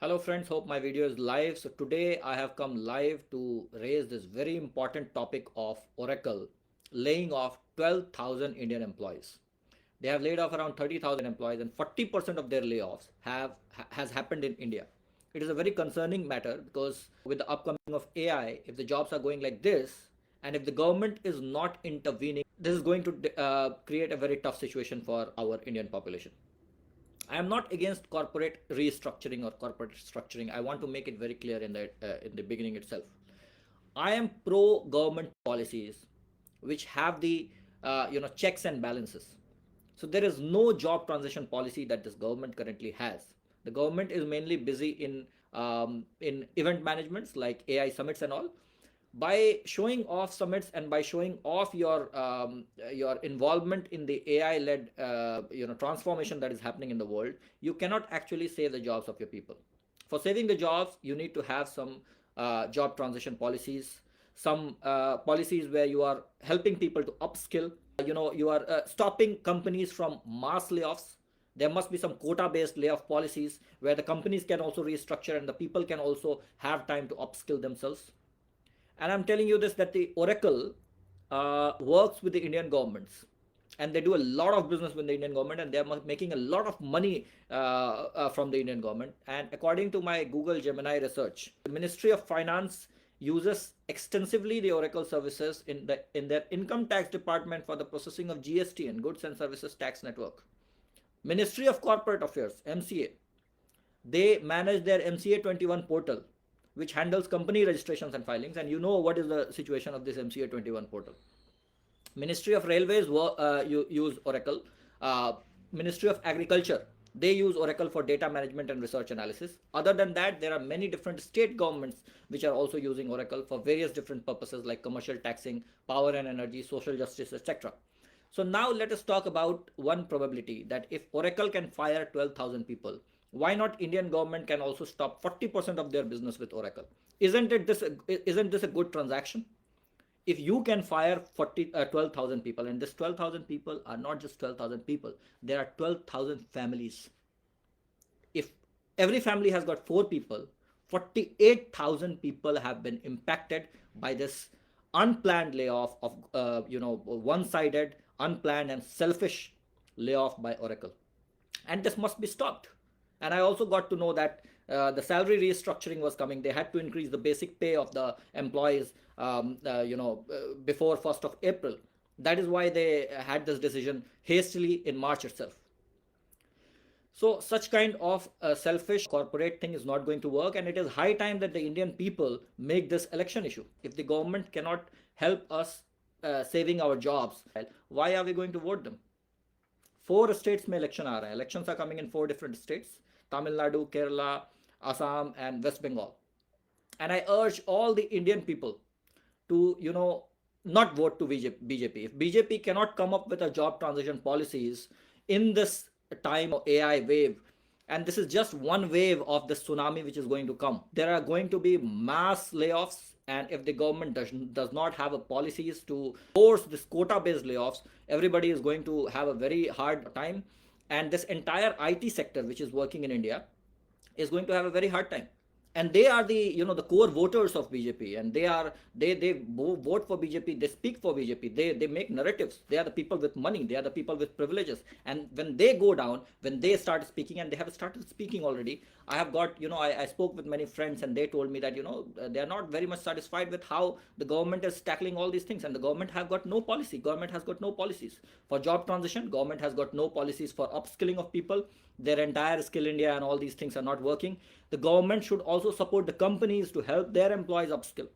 Hello friends, hope my video is live. So today I have come live to raise this very important topic of Oracle laying off 12,000 Indian employees. They have laid off around 30,000 employees and 40% of their layoffs has happened in India. It is a very concerning matter because with the upcoming of AI, if the jobs are going like this and if the government is not intervening, this is going to create a very tough situation for our Indian population. I am not against corporate restructuring or corporate structuring. I want to make it very clear in the beginning itself. I am pro government policies which have the checks and balances. So there is no job transition policy that this government currently has. The government is mainly busy in event managements like AI summits and all. By showing off summits and by showing off your involvement in the AI-led transformation that is happening in the world, you cannot actually save the jobs of your people. For saving the jobs, you need to have some job transition policies, some policies where you are helping people to upskill. You are stopping companies from mass layoffs. There must be some quota-based layoff policies where the companies can also restructure and the people can also have time to upskill themselves. And I'm telling you this, that the Oracle works with the Indian governments and they do a lot of business with the Indian government and they're making a lot of money from the Indian government. And according to my Google Gemini research, the Ministry of Finance uses extensively the Oracle services in their income tax department for the processing of GST and goods and services tax network. Ministry of Corporate Affairs, MCA, they manage their MCA 21 portal, which handles company registrations and filings, and you know what is the situation of this MCA 21 portal. Ministry of Railways use Oracle. Ministry of Agriculture, they use Oracle for data management and research analysis. Other than that, there are many different state governments which are also using Oracle for various different purposes like commercial taxing, power and energy, social justice, etc. So now let us talk about one probability, that if Oracle can fire 12,000 people, why not Indian government can also stop 40% of their business with Oracle? Isn't this a good transaction? If you can fire 12,000 people, and this 12,000 people are not just 12,000 people, there are 12,000 families. If every family has got 4 people, 48,000 people have been impacted by this unplanned layoff of one-sided, unplanned and selfish layoff by Oracle. And this must be stopped. And I also got to know that the salary restructuring was coming. They had to increase the basic pay of the employees, before 1st of April. That is why they had this decision hastily in March itself. So such kind of selfish corporate thing is not going to work, and it is high time that the Indian people make this election issue. If the government cannot help us saving our jobs, why are we going to vote them? 4 states में election आ रहा है. Elections are coming in 4 different states: Tamil Nadu, Kerala, Assam and West Bengal. And I urge all the Indian people to not vote to BJP. If BJP cannot come up with a job transition policies in this time of AI wave, and this is just one wave of the tsunami which is going to come, there are going to be mass layoffs. And if the government does not have a policies to force this quota-based layoffs, everybody is going to have a very hard time. And this entire IT sector, which is working in India, is going to have a very hard time. And they are the the core voters of BJP, and they vote for BJP. They speak for BJP. They make narratives. They are the people with money. They are the people with privileges. And when they go down, when they start speaking, and they have started speaking already, I have got I spoke with many friends, and they told me that they are not very much satisfied with how the government is tackling all these things, and the government have got no policy. Government has got no policies for job transition. Government has got no policies for upskilling of people. Their entire Skill India and all these things are not working. The government should also support the companies to help their employees upskill.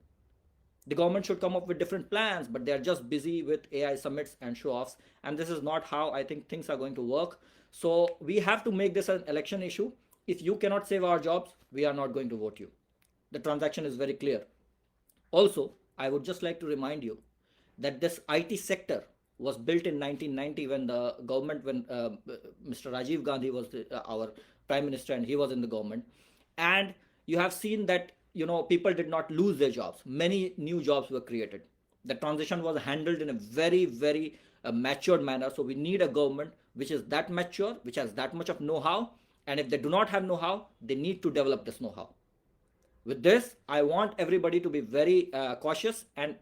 The government should come up with different plans, but they are just busy with AI summits and show-offs. And this is not how I think things are going to work. So we have to make this an election issue. If you cannot save our jobs, we are not going to vote you. The transaction is very clear. Also, I would just like to remind you that this IT sector was built in 1990 when the government, when Mr. Rajiv Gandhi was our prime minister and he was in the government. And you have seen that people did not lose their jobs. Many new jobs were created. The transition was handled in a very, very matured manner. So we need a government which is that mature, which has that much of know-how, And if they do not have know-how, they need to develop this know-how. With this, I want everybody to be very cautious and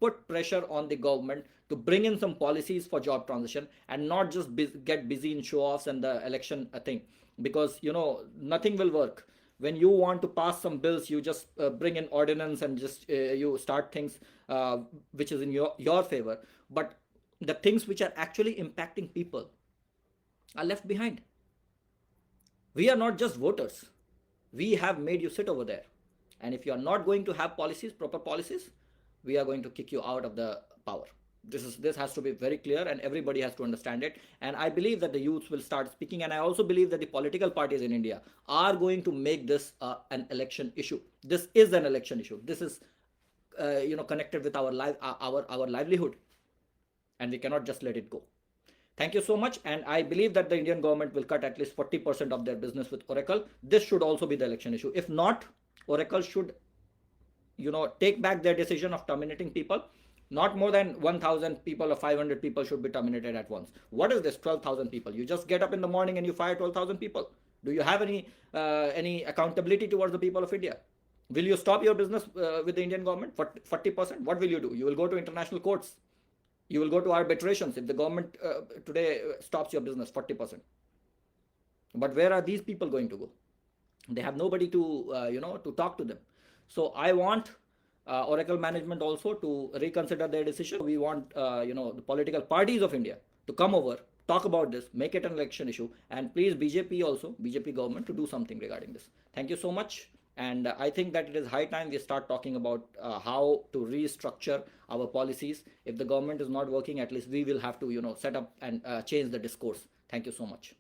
put pressure on the government to bring in some policies for job transition, and not just get busy in show-offs and the election thing, because nothing will work. When you want to pass some bills, you just bring in ordinance and just you start things which is in your favor, but the things which are actually impacting people are left behind. We are not just voters. We have made you sit over there, and if you are not going to have policies, proper policies, we are going to kick you out of the power. This has to be very clear, and everybody has to understand it. And I believe that the youths will start speaking, and I also believe that the political parties in India are going to make this an election issue. This is an election issue. This is connected with our livelihood, and we cannot just let it go. Thank you so much, and I believe that the Indian government will cut at least 40% of their business with Oracle. This should also be the election issue. If not, Oracle should take back their decision of terminating people. Not more than 1,000 people or 500 people should be terminated at once. What is this 12,000 people? You just get up in the morning and you fire 12,000 people. Do you have any accountability towards the people of India? Will you stop your business with the Indian government for 40%? What will you do? You will go to international courts. You will go to arbitrations if the government today stops your business 40%. But where are these people going to go? They have nobody to to talk to them. So I want Oracle management also to reconsider their decision. We want the political parties of India to come over, talk about this, make it an election issue, and please BJP government to do something regarding this. Thank you so much. And I think that it is high time we start talking about how to restructure our policies. If the government is not working, at least we will have to set up and change the discourse. Thank you so much.